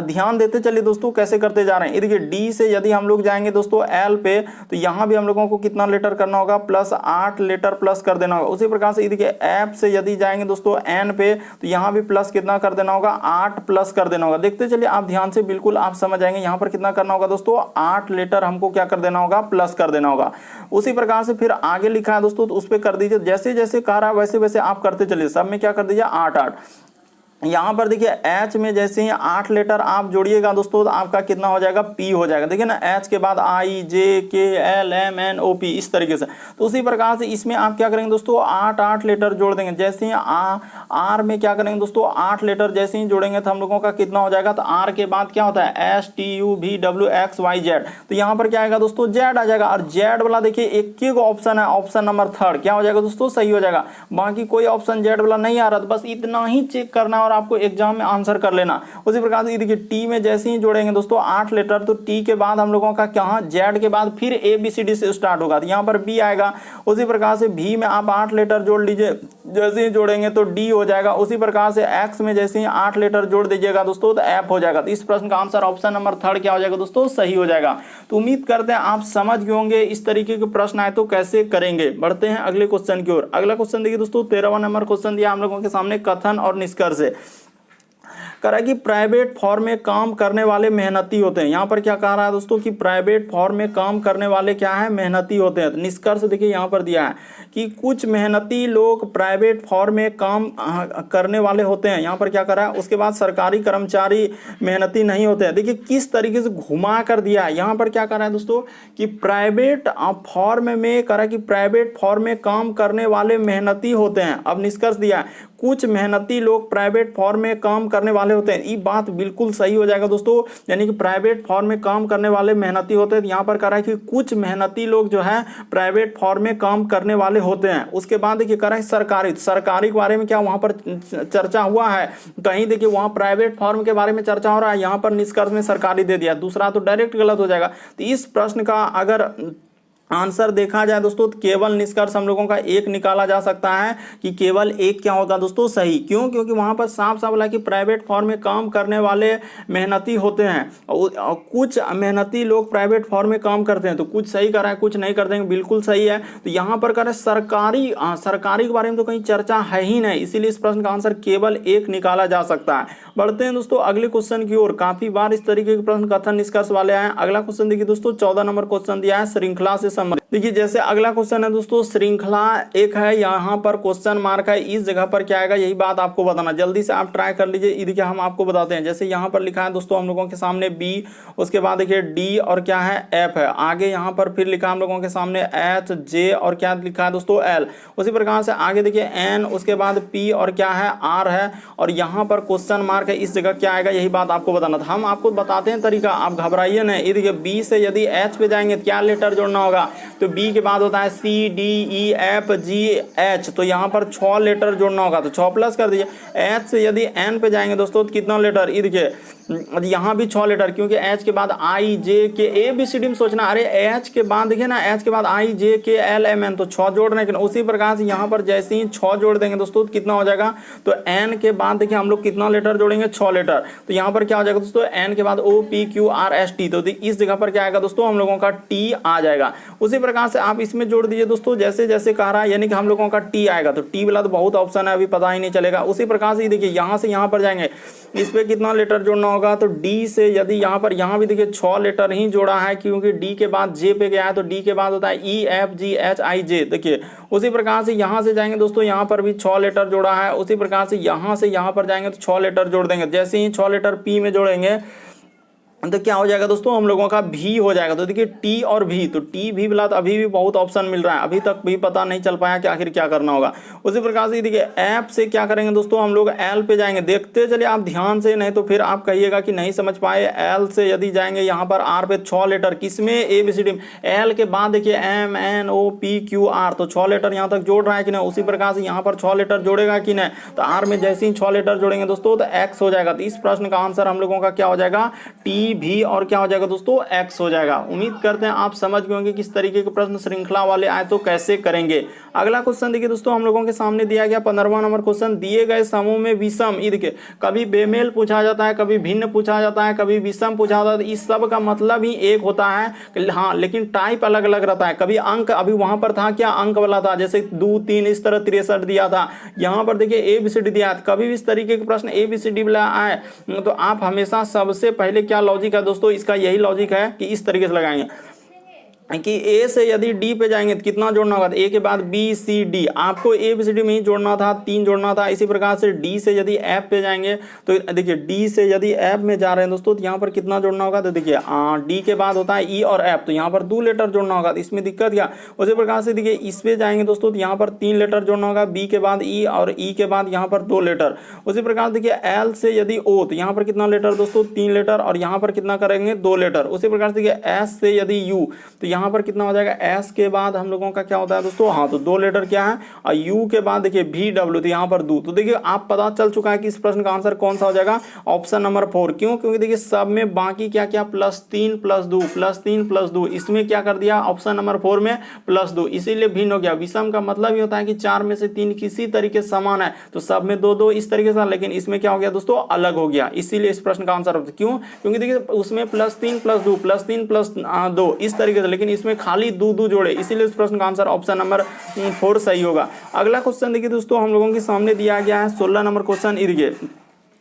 ध्यान देते चलिए दोस्तों कैसे करते जा रहे हैं। ये देखिए डी से यदि हम लोग जाएंगे दोस्तों एल पे, तो यहाँ भी हम लोगों को कितना लेटर करना होगा, प्लस 8 लेटर प्लस कर देना होगा। उसी प्रकार से ये देखिए एफ से यदि जाएंगे दोस्तों एन पे, तो यहाँ भी प्लस कितना कर देना होगा, 8 प्लस कर देना होगा। देखते चलिए आप ध्यान से, बिल्कुल आप समझ जाएंगे। यहाँ पर कितना करना होगा दोस्तों, 8 लेटर हमको क्या कर देना होगा, प्लस कर देना होगा। उसी प्रकार से फिर आगे लिखा है दोस्तों, तो उस पर कर दीजिए, जैसे जैसे कह रहा है वैसे वैसे आप करते चलिए। सब में क्या कर दीजिए 8 8। यहाँ पर देखिए एच में जैसे ही 8 लेटर आप जोड़िएगा दोस्तों, तो आपका कितना हो जाएगा, पी हो जाएगा। देखिए ना, एच के बाद I J K L M N O P, इस तरीके से। तो उसी प्रकार से इसमें आप क्या करेंगे दोस्तों, 8 8 लेटर जोड़ देंगे। जैसे ही आर में क्या करेंगे दोस्तों, 8 लेटर जैसे ही जोड़ेंगे तो हम लोगों का कितना हो जाएगा, तो आर के बाद क्या होता है, S T U V W X Y Z, तो यहाँ पर क्या आएगा दोस्तों, जेड आ जाएगा। और जेड वाला देखिए एक ही ऑप्शन है, ऑप्शन नंबर 3 क्या हो जाएगा दोस्तों, सही हो जाएगा। बाकी कोई ऑप्शन जेड वाला नहीं आ रहा, तो बस इतना ही चेक करना है और आपको एग्जाम में आंसर कर लेना। उसी प्रकार से देखिए टी में जैसे ही जोड़ेंगे दोस्तों 8 लेटर, तो टी के बाद हम लोगों का क्या, जेड के बाद फिर ए बी सी डी से स्टार्ट होगा, तो यहाँ पर बी आएगा। उसी प्रकार से भी में आप 8 लेटर जोड़ लीजिए, जैसे ही जोड़ेंगे तो डी हो जाएगा। उसी प्रकार से एक्स में जैसे ही 8 लेटर जोड़ दीजिएगा दोस्तों, तो एफ हो जाएगा। तो इस प्रश्न का आंसर ऑप्शन नंबर 3 क्या हो जाएगा दोस्तों, सही हो जाएगा। तो उम्मीद करते हैं आप समझ गए होंगे इस तरीके के प्रश्न आए तो कैसे करेंगे। बढ़ते हैं अगले क्वेश्चन की ओर। अगला क्वेश्चन देखिए दोस्तों, 13वां नंबर क्वेश्चन दिया हम लोगों के सामने, कथन और निष्कर्ष है। कह रहा है कि प्राइवेट फॉर्म में काम करने वाले मेहनती होते हैं। यहाँ पर क्या कह रहा है दोस्तों कि प्राइवेट फॉर्म में काम करने वाले क्या है, मेहनती होते हैं। तो निष्कर्ष देखिए यहाँ पर दिया है कि कुछ मेहनती लोग प्राइवेट फॉर्म में काम करने वाले होते हैं। यहाँ पर क्या कर रहा है, उसके बाद सरकारी कर्मचारी मेहनती नहीं होते हैं। देखिए किस तरीके से घुमा कर दिया है। यहाँ पर क्या कर रहा है दोस्तों कि प्राइवेट फॉर्म में कह रहा है कि प्राइवेट फॉर्म में काम करने वाले मेहनती होते हैं। अब निष्कर्ष दिया है कुछ मेहनती लोग प्राइवेट फॉर्म में काम करने वाले होते हैं। ये बात बिल्कुल सही हो जाएगा दोस्तों, यानी कि प्राइवेट फॉर्म में काम करने वाले मेहनती होते हैं। यहाँ पर कह रहा है कि कुछ मेहनती लोग जो है प्राइवेट फॉर्म में काम करने वाले होते हैं। उसके बाद देखिए कह रहा है सरकारी के बारे में क्या वहाँ पर चर्चा हुआ है, कहीं देखिए वहाँ प्राइवेट फॉर्म के बारे में चर्चा हो रहा है, यहाँ पर निष्कर्ष में सरकारी दे दिया, दूसरा तो डायरेक्ट गलत हो जाएगा। तो इस प्रश्न का अगर आंसर देखा जाए दोस्तों, तो केवल निष्कर्ष हम लोगों का एक निकाला जा सकता है कि केवल एक क्या होगा दोस्तों, सही। क्यों, क्योंकि वहां पर साफ साफ बोला कि प्राइवेट फॉर्म में काम करने वाले मेहनती होते हैं और कुछ मेहनती लोग प्राइवेट फॉर्म में काम करते हैं। तो कुछ सही कर रहा है, कुछ नहीं कर देंगे, बिल्कुल सही है। तो यहाँ पर करें सरकारी के बारे में तो कहीं चर्चा है ही नहीं, इसीलिए इस प्रश्न का आंसर केवल एक निकाला जा सकता है। बढ़ते हैं दोस्तों अगले क्वेश्चन की ओर। काफी बार इस तरीके के प्रश्न कथन निष्कर्ष वाले आए। अगला क्वेश्चन देखिए दोस्तों, 14 नंबर क्वेश्चन दिया है, श्रृंखला से संबंधित। देखिए जैसे अगला क्वेश्चन है दोस्तों, श्रृंखला एक है, यहाँ पर क्वेश्चन मार्क है, इस जगह पर क्या आएगा यही बात आपको बताना, जल्दी से आप ट्राई कर लीजिए। ये देखिए हम आपको बताते हैं, जैसे यहाँ पर लिखा है दोस्तों हम लोगों के सामने बी, उसके बाद देखिए डी और क्या है एफ है, आगे यहाँ पर फिर लिखा हम लोगों के सामने एच जे और क्या लिखा है दोस्तों एल, उसी प्रकार से आगे देखिए एन, उसके बाद पी और क्या है आर है, और यहाँ पर क्वेश्चन मार्क है, इस जगह क्या आएगा यही बात आपको बताना था। हम आपको बताते हैं तरीका, आप घबराइए नहीं। ये देखिए बी से यदि एच पे जाएंगे क्या लेटर जोड़ना होगा, तो बी के बाद होता है C D E F G H, तो यहाँ पर 6 लेटर जोड़ना होगा, तो 6 प्लस कर दीजिए। एच से यदि एन पे जाएंगे दोस्तों तो कितना लेटर, ये देखिए यहाँ भी 6 लेटर, क्योंकि एच के बाद आई जे के ए बी सी डी में सोचना, अरे एच के बाद देखिए ना, एच के बाद I J K L M N, तो 6 जोड़ रहे हैं। उसी प्रकार से यहाँ पर जैसे ही 6 जोड़ देंगे दोस्तों तो कितना हो जाएगा, तो एन के बाद देखिए हम लोग कितना लेटर जोड़ेंगे 6 लेटर, तो यहाँ पर क्या हो जाएगा दोस्तों एन के बाद O P Q R S T, तो इस जगह पर क्या आएगा दोस्तों हम लोगों का टी आ जाएगा। उसी प्रकार से आप इसमें जोड़ दीजिए दोस्तों, जैसे जैसे कह रहा है यानी कि हम लोगों का टी आएगा, तो टी वाला तो बहुत ऑप्शन है अभी पता ही नहीं चलेगा। उसी प्रकार से देखिए यहाँ से यहाँ पर जाएंगे, इस पे कितना लेटर जोड़ना होगा, तो डी से यदि यहाँ पर यहाँ भी देखिए 6 लेटर ही जोड़ा है, क्योंकि डी के बाद जे पे गया है, तो डी के बाद होता है ई एफ जी एच आई जे, देखिए उसी प्रकार से यहाँ से जाएंगे दोस्तों, यहाँ पर भी 6 लेटर जोड़ा है, उसी प्रकार से यहाँ पर जाएंगे तो 6 लेटर जोड़ देंगे। जैसे ही 6 लेटर पी में जोड़ेंगे तो क्या हो जाएगा दोस्तों हम लोगों का भी हो जाएगा। तो देखिए टी और भी, तो टी भी मिला, तो अभी भी बहुत ऑप्शन मिल रहा है, अभी तक भी पता नहीं चल पाया कि आखिर क्या करना होगा। उसी प्रकार से देखिए ऐप से क्या करेंगे दोस्तों, हम लोग एल पे जाएंगे, देखते चलिए आप ध्यान से, नहीं तो फिर आप कहिएगा कि नहीं समझ पाए। एल से यदि जाएंगे यहाँ पर आर पे 6 लेटर, किसमें ए बी सी डी में, एल के बाद देखिए M N O P Q R, तो 6 लेटर यहाँ तक जोड़ रहा है कि नहीं। उसी प्रकार से यहाँ पर 6 लेटर जोड़ेगा कि नहीं, तो आर में जैसे ही 6 लेटर जोड़ेंगे दोस्तों तो एक्स हो जाएगा। तो इस प्रश्न का आंसर हम लोगों का क्या हो जाएगा, टी भी और क्या हो जाएगा दोस्तों एक्स हो जाएगा। उम्मीद करते हैं आप समझ गए होंगे किस तरीके के प्रश्न श्रृंखला वाले आए तो कैसे करेंगे। अगला क्वेश्चन देखिए दोस्तों हम लोगों के सामने दिया गया 15वां नंबर क्वेश्चन, दिए गए समूह में विषम, ये देखिए कभी बेमेल पूछा जाता है, कभी भिन्न पूछा जाता है, कभी विषम पूछा जाता है, इस सब का मतलब ही एक होता है, हाँ लेकिन टाइप अलग अलग रहता है। कभी अंक, अभी वहां पर था क्या अंक वाला था, जैसे 2 3 इस तरह 63 दिया था, यहाँ पर देखिए ए बी सी डी दिया। कभी भी इस तरीके के प्रश्न ए बी सी डी वाला आए तो आप हमेशा सबसे पहले क्या लॉजिक है दोस्तों, इसका यही लॉजिक है कि इस तरीके से लगाएंगे कि ए से यदि डी पे जाएंगे तो कितना जोड़ना होगा, ए के बाद बी सी डी, आपको ए बी सी डी में ही जोड़ना था, 3 जोड़ना था। इसी प्रकार से डी से यदि एफ पे जाएंगे तो देखिए डी से यदि एफ में जा रहे हैं दोस्तों तो यहाँ पर कितना जोड़ना होगा, तो देखिए डी के बाद होता है ई और एफ, तो यहाँ पर 2 लेटर जोड़ना होगा, तो इसमें दिक्कत क्या। उसी प्रकार से देखिए इस पे जाएंगे दोस्तों तो यहाँ पर 3 लेटर जोड़ना होगा, बी के बाद ई और ई के बाद यहाँ पर 2 लेटर। उसी प्रकार देखिए एल से यदि ओ, तो यहाँ पर कितना लेटर दोस्तों 3 लेटर, और यहाँ पर कितना करेंगे 2 लेटर। उसी प्रकार से देखिए एस से यदि यू, तो यहाँ पर कितना हो जाएगा, एस के बाद हम लोगों का क्या होता है दोस्तों, हाँ तो 2 लेटर क्या है, और यू के बाद देखिए भी डब्ल्यू, तो यहाँ पर 2। तो देखिए आप पता चल चुका है कि इस प्रश्न का आंसर कौन सा हो जाएगा, ऑप्शन नंबर 4। क्यों, क्योंकि देखिए सब में बाकी क्या क्या +3 +2 +3 +2, इसमें क्या कर दिया ऑप्शन नंबर 4 में +2, इसीलिए भिन्न हो गया। विषम का मतलब ही होता है कि 4 में से 3 किसी तरीके समान है, तो सब में 2 2 इस तरीके से, लेकिन इसमें क्या हो गया दोस्तों अलग हो गया, इसीलिए इस प्रश्न का आंसर होता है। क्यों, क्योंकि देखिए उसमें +3 +2 +3 +2 इस तरीके से, लेकिन इसमें खाली 2 जोड़े, इसीलिए इस प्रश्न का आंसर ऑप्शन नंबर 4 सही होगा। अगला क्वेश्चन देखिए दोस्तों हम लोगों के सामने दिया गया है 16 नंबर क्वेश्चन। इर्गे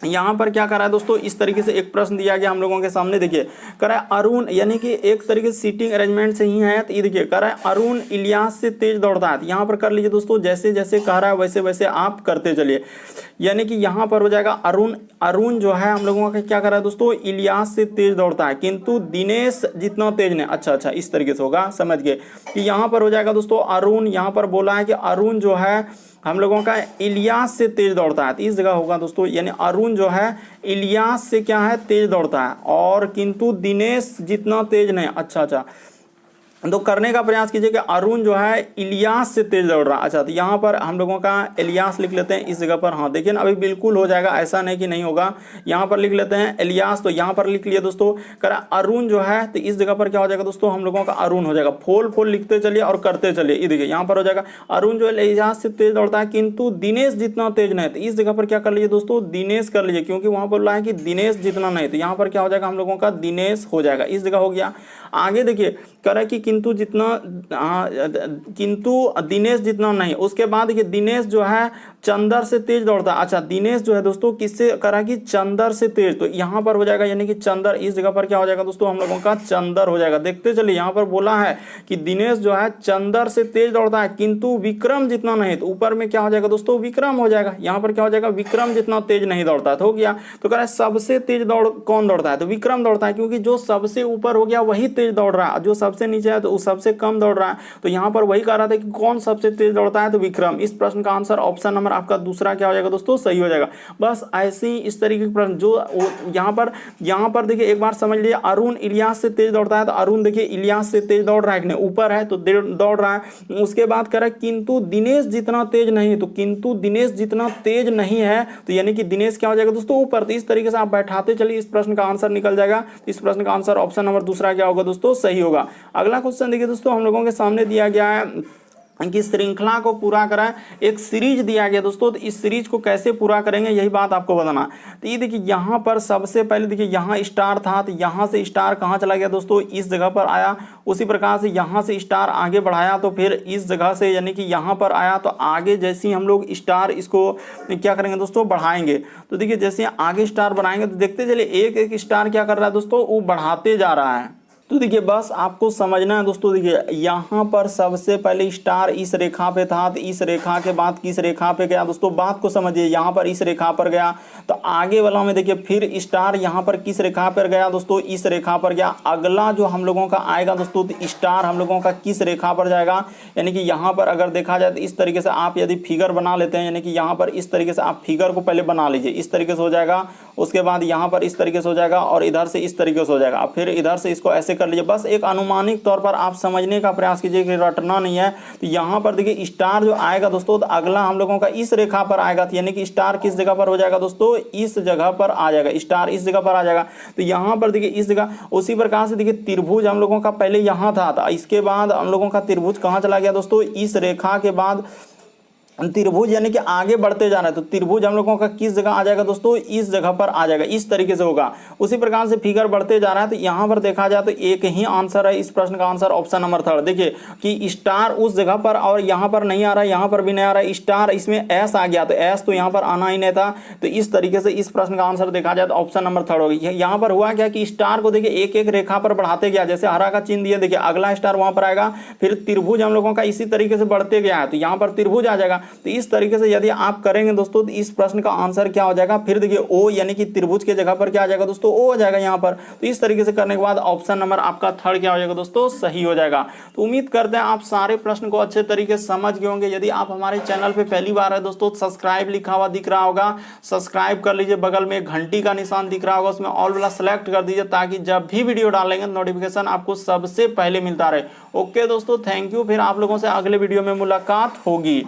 यहाँ पर क्या करा है दोस्तों, इस तरीके से एक प्रश्न दिया गया हम लोगों के सामने, देखिए करा है अरुण, यानी कि एक तरीके से सीटिंग अरेंजमेंट से ही है, तो ये देखिए करा है अरुण इलियास से तेज दौड़ता है। यहाँ पर कर लीजिए दोस्तों, जैसे जैसे कह रहा है वैसे वैसे आप करते चलिए, यानी कि यहाँ पर हो जाएगा अरुण जो है हम लोगों का क्या करा है दोस्तों, इलियास से तेज दौड़ता है, किंतु दिनेश जितना तेज नहीं। अच्छा इस तरीके से होगा, समझ गए कि यहाँ पर हो जाएगा दोस्तों अरुण, यहाँ पर बोला है कि अरुण जो है हम लोगों का इलियास से तेज दौड़ता है, तो इस जगह होगा दोस्तों, यानी अरुण जो है इलियास से क्या है तेज दौड़ता है, और किंतु दिनेश जितना तेज नहीं। अच्छा तो करने का प्रयास कीजिए कि अरुण जो है इलियास से तेज दौड़ रहा है। अच्छा, तो यहाँ पर हम लोगों का इलियास लिख लेते हैं इस जगह पर, हाँ देखिए ना अभी बिल्कुल हो जाएगा, ऐसा नहीं कि नहीं होगा। यहाँ पर लिख लेते हैं इलियास, तो यहाँ पर लिख लिया दोस्तों, करा अरुण जो है, तो इस जगह पर क्या हो जाएगा दोस्तों हम लोगों का अरुण हो जाएगा। फोल लिखते चलिए और करते चलिए, ये देखिए यहाँ पर हो जाएगा अरुण जो है इलियास से तेज दौड़ता है, किंतु दिनेश जितना तेज नहीं। तो इस जगह पर क्या कर लीजिए दोस्तों, दिनेश कर लीजिए, क्योंकि वहाँ पर बोला है कि दिनेश जितना नहीं, तो यहाँ पर क्या हो जाएगा हम लोगों का दिनेश हो जाएगा, इस जगह हो गया। आगे देखिए कह रहा है कि किंतु दिनेश जितना नहीं। उसके बाद देखिए दिनेश जो है चंदर से तेज दौड़ता है। अच्छा दिनेश जो है दोस्तों किससे कह रहा है कि चंदर से तेज, तो यहाँ पर हो जाएगा यानी कि चंदर, इस जगह पर क्या हो जाएगा दोस्तों हम लोगों का चंदर हो जाएगा। देखते चलिए यहाँ पर बोला है कि दिनेश जो है चंदर से तेज दौड़ता है किंतु विक्रम जितना नहीं, तो ऊपर में क्या हो जाएगा दोस्तों विक्रम हो जाएगा। यहाँ पर क्या हो जाएगा विक्रम जितना तेज नहीं दौड़ता है, तो हो गया। तो कह रहा है सबसे तेज दौड़ कौन दौड़ता है, तो विक्रम दौड़ता है, क्योंकि जो सबसे ऊपर हो गया वही तेज दौड़ रहा है, जो सबसे नीचे है तो वो सबसे कम दौड़ रहा है। तो यहाँ पर वही कह रहा था कि कौन सबसे तेज दौड़ता है, तो विक्रम। इस प्रश्न का आंसर ऑप्शन नंबर आपका दूसरा क्या हो जाएगा दोस्तों सही हो जाएगा। बस ऐसे ही इस तरीके के प्रश्न जो यहाँ पर देखिए एक बार समझ लीजिए, अरुण इलियास से तेज दौड़ता है, तो अरुण देखिए इलियास से तेज दौड़ रहा है कि नहीं, ऊपर है तो दौड़ रहा है। उसके बाद कह रहा है किंतु दिनेश जितना तेज नहीं, तो किंतु दिनेश जितना तेज नहीं है, तो यानी कि दिनेश क्या हो जाएगा दोस्तों ऊपर। तो इस तरीके से आप बैठाते चलिए, इस प्रश्न का आंसर निकल जाएगा। इस प्रश्न का आंसर ऑप्शन नंबर दूसरा क्या होगा दोस्तों सही होगा। अगला क्वेश्चन देखिए दोस्तों हम लोगों के सामने दिया गया है कि श्रृंखला को पूरा करें, एक सीरीज दिया गया दोस्तों, तो इस सीरीज को कैसे पूरा करेंगे यही बात आपको बताना। तो ये देखिए यहाँ पर सबसे पहले देखिए यहाँ स्टार था, तो यहाँ से स्टार कहाँ चला गया दोस्तों इस जगह पर आया। उसी प्रकार से यहाँ से स्टार आगे बढ़ाया तो फिर इस जगह से यानी कि यहाँ पर आया, तो आगे जैसे ही हम लोग स्टार इसको क्या करेंगे दोस्तों बढ़ाएंगे। तो देखिए जैसे आगे स्टार बढ़ाएंगे तो देखते चलिए एक एक स्टार क्या कर रहा है दोस्तों वो बढ़ाते जा रहा है। तो देखिए बस आपको समझना है दोस्तों, देखिए यहाँ पर सबसे पहले स्टार इस रेखा पे था, तो इस रेखा के बाद किस रेखा पे गया दोस्तों, बात को समझिए। यहाँ पर इस रेखा पर गया, तो आगे वाला में देखिए फिर स्टार यहाँ पर किस रेखा पर गया दोस्तों इस रेखा पर गया। अगला जो हम लोगों का आएगा दोस्तों तो स्टार हम लोगों का किस रेखा पर जाएगा, यानी कि यहाँ पर अगर देखा जाए तो इस तरीके से आप यदि फिगर बना लेते हैं, यानी कि यहाँ पर इस तरीके से आप फिगर को पहले बना लीजिए, इस तरीके से हो जाएगा। उसके बाद यहाँ पर इस तरीके से हो जाएगा और इधर से इस तरीके से हो जाएगा। फिर इधर से इसको ऐसे कर लीजिए। बस एक अनुमानिक तौर पर आप समझने का प्रयास कीजिए कि रटना नहीं है। तो यहाँ पर देखिए स्टार जो आएगा दोस्तों तो अगला हम लोगों का इस रेखा पर आएगा, तो यानी कि स्टार किस जगह पर हो जाएगा दोस्तों इस जगह पर आ जाएगा, स्टार इस जगह पर आ जाएगा। तो यहाँ पर देखिए इस जगह, उसी प्रकार से देखिए त्रिभुज हम लोगों का पहले यहाँ था, इसके बाद हम लोगों का त्रिभुज कहाँ चला गया दोस्तों इस रेखा के बाद त्रिभुज यानी कि आगे बढ़ते जा रहा है। तो त्रिभुज हम लोगों का किस जगह आ जाएगा दोस्तों इस जगह पर आ जाएगा, इस तरीके से होगा। उसी प्रकार से फिगर बढ़ते जा रहा है, तो यहाँ पर देखा जाए तो एक ही आंसर है इस प्रश्न का आंसर ऑप्शन नंबर थर्ड। देखिए कि स्टार उस जगह पर और यहाँ पर नहीं आ रहा है, यहाँ पर भी नहीं आ रहा है, स्टार इसमें एस आ गया, तो एस तो यहाँ पर आना ही नहीं था। तो इस तरीके से इस प्रश्न का आंसर देखा जाए तो ऑप्शन नंबर थर्ड होगी। यहाँ पर हुआ क्या कि स्टार को देखिए एक एक रेखा पर बढ़ाते गया, जैसे हरा का चिन्ह दिया, देखिए अगला स्टार वहां पर आएगा, फिर त्रिभुज हम लोगों का इसी तरीके से बढ़ते गया है, तो यहाँ पर त्रिभुज आ जाएगा। तो इस तरीके से यदि आप करेंगे दोस्तों तो इस प्रश्न का आंसर क्या हो जाएगा, फिर देखिए ओ यानी कि त्रिभुज के जगह पर क्या आ जाएगा दोस्तों ओ हो जाएगा यहाँ पर। तो इस तरीके से करने के बाद ऑप्शन नंबर आपका थर्ड क्या हो जाएगा दोस्तों सही हो जाएगा। तो उम्मीद करते हैं आप सारे प्रश्न को अच्छे तरीके से समझ गए होंगे। यदि आप हमारे चैनल पे पहली बार है दोस्तों, सब्सक्राइब लिखा हुआ दिख रहा होगा, सब्सक्राइब कर लीजिए। बगल में घंटी का निशान दिख रहा होगा, उसमें ऑल वाला सेलेक्ट कर दीजिए, ताकि जब भी वीडियो डालेंगे नोटिफिकेशन आपको सबसे पहले मिलता रहे। ओके दोस्तों, थैंक यू। फिर आप लोगों से अगले वीडियो में मुलाकात होगी।